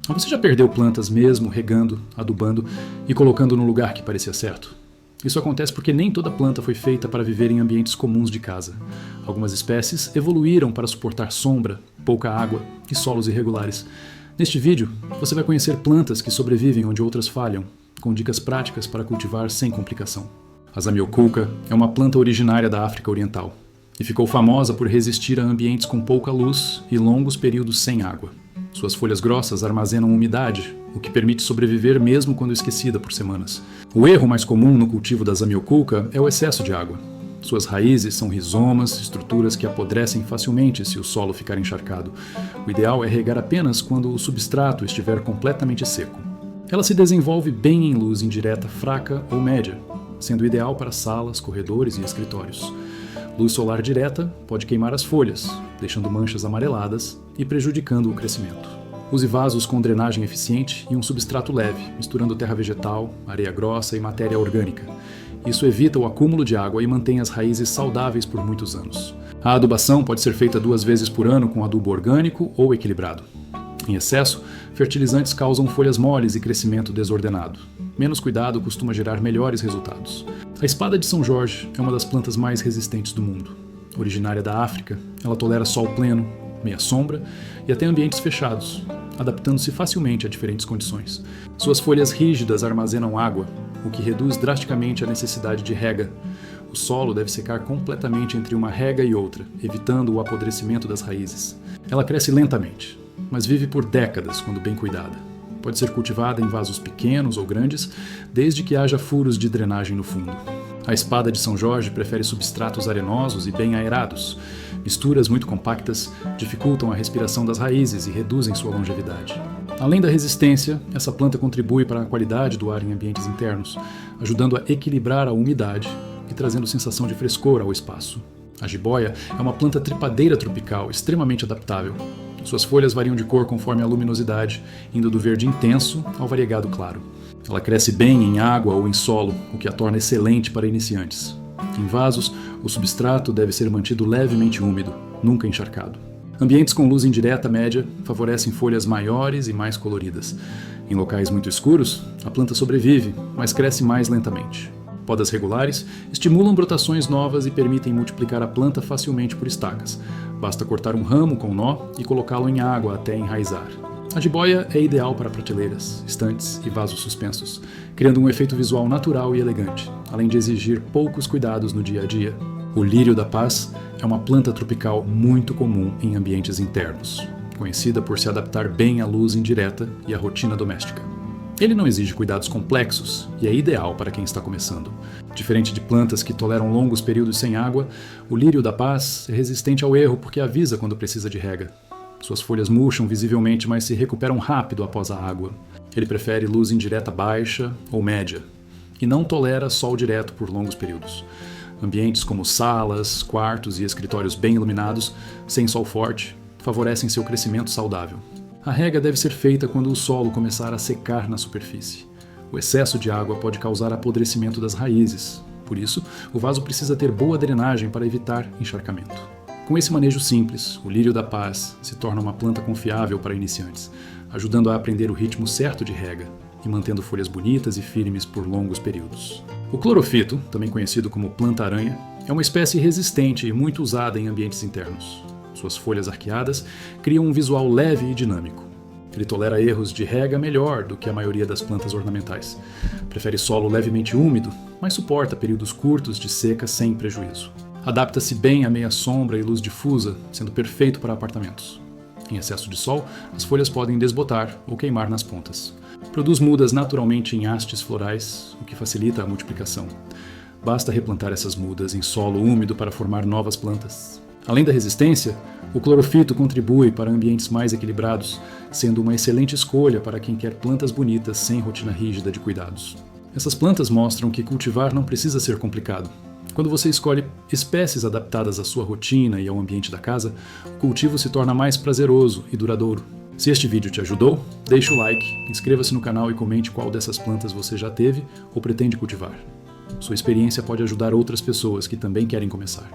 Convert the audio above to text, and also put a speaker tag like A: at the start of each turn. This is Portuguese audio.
A: Você já perdeu plantas mesmo regando, adubando e colocando no lugar que parecia certo? Isso acontece porque nem toda planta foi feita para viver em ambientes comuns de casa. Algumas espécies evoluíram para suportar sombra, pouca água e solos irregulares. Neste vídeo, você vai conhecer plantas que sobrevivem onde outras falham, com dicas práticas para cultivar sem complicação. A Zamioculca é uma planta originária da África Oriental e ficou famosa por resistir a ambientes com pouca luz e longos períodos sem água. Suas folhas grossas armazenam umidade, o que permite sobreviver mesmo quando esquecida por semanas. O erro mais comum no cultivo da Zamioculca é o excesso de água. Suas raízes são rizomas, estruturas que apodrecem facilmente se o solo ficar encharcado. O ideal é regar apenas quando o substrato estiver completamente seco. Ela se desenvolve bem em luz indireta fraca ou média, sendo ideal para salas, corredores e escritórios. Luz solar direta pode queimar as folhas, deixando manchas amareladas e prejudicando o crescimento. Use vasos com drenagem eficiente e um substrato leve, misturando terra vegetal, areia grossa e matéria orgânica. Isso evita o acúmulo de água e mantém as raízes saudáveis por muitos anos. A adubação pode ser feita 2 vezes por ano com adubo orgânico ou equilibrado. Em excesso, fertilizantes causam folhas moles e crescimento desordenado. Menos cuidado costuma gerar melhores resultados. A espada de São Jorge é uma das plantas mais resistentes do mundo. Originária da África, ela tolera sol pleno, meia sombra e até ambientes fechados, adaptando-se facilmente a diferentes condições. Suas folhas rígidas armazenam água, o que reduz drasticamente a necessidade de rega. O solo deve secar completamente entre uma rega e outra, evitando o apodrecimento das raízes. Ela cresce lentamente, mas vive por décadas quando bem cuidada. Pode ser cultivada em vasos pequenos ou grandes, desde que haja furos de drenagem no fundo. A espada de São Jorge prefere substratos arenosos e bem aerados. Misturas muito compactas dificultam a respiração das raízes e reduzem sua longevidade. Além da resistência, essa planta contribui para a qualidade do ar em ambientes internos, ajudando a equilibrar a umidade e trazendo sensação de frescor ao espaço. A jiboia é uma planta trepadeira tropical extremamente adaptável. Suas folhas variam de cor conforme a luminosidade, indo do verde intenso ao variegado claro. Ela cresce bem em água ou em solo, o que a torna excelente para iniciantes. Em vasos, o substrato deve ser mantido levemente úmido, nunca encharcado. Ambientes com luz indireta média favorecem folhas maiores e mais coloridas. Em locais muito escuros, a planta sobrevive, mas cresce mais lentamente. Podas regulares estimulam brotações novas e permitem multiplicar a planta facilmente por estacas. Basta cortar um ramo com nó e colocá-lo em água até enraizar. A jiboia é ideal para prateleiras, estantes e vasos suspensos, criando um efeito visual natural e elegante, além de exigir poucos cuidados no dia a dia. O lírio da paz é uma planta tropical muito comum em ambientes internos, conhecida por se adaptar bem à luz indireta e à rotina doméstica. Ele não exige cuidados complexos e é ideal para quem está começando. Diferente de plantas que toleram longos períodos sem água, o lírio da paz é resistente ao erro porque avisa quando precisa de rega. Suas folhas murcham visivelmente, mas se recuperam rápido após a água. Ele prefere luz indireta baixa ou média e não tolera sol direto por longos períodos. Ambientes como salas, quartos e escritórios bem iluminados, sem sol forte, favorecem seu crescimento saudável. A rega deve ser feita quando o solo começar a secar na superfície. O excesso de água pode causar apodrecimento das raízes. Por isso, o vaso precisa ter boa drenagem para evitar encharcamento. Com esse manejo simples, o lírio da paz se torna uma planta confiável para iniciantes, ajudando a aprender o ritmo certo de rega e mantendo folhas bonitas e firmes por longos períodos. O clorofito, também conhecido como planta-aranha, é uma espécie resistente e muito usada em ambientes internos. Suas folhas arqueadas criam um visual leve e dinâmico. Ele tolera erros de rega melhor do que a maioria das plantas ornamentais. Prefere solo levemente úmido, mas suporta períodos curtos de seca sem prejuízo. Adapta-se bem à meia sombra e luz difusa, sendo perfeito para apartamentos. Em excesso de sol, as folhas podem desbotar ou queimar nas pontas. Produz mudas naturalmente em hastes florais, o que facilita a multiplicação. Basta replantar essas mudas em solo úmido para formar novas plantas. Além da resistência, o clorofito contribui para ambientes mais equilibrados, sendo uma excelente escolha para quem quer plantas bonitas sem rotina rígida de cuidados. Essas plantas mostram que cultivar não precisa ser complicado. Quando você escolhe espécies adaptadas à sua rotina e ao ambiente da casa, o cultivo se torna mais prazeroso e duradouro. Se este vídeo te ajudou, deixe o like, inscreva-se no canal e comente qual dessas plantas você já teve ou pretende cultivar. Sua experiência pode ajudar outras pessoas que também querem começar.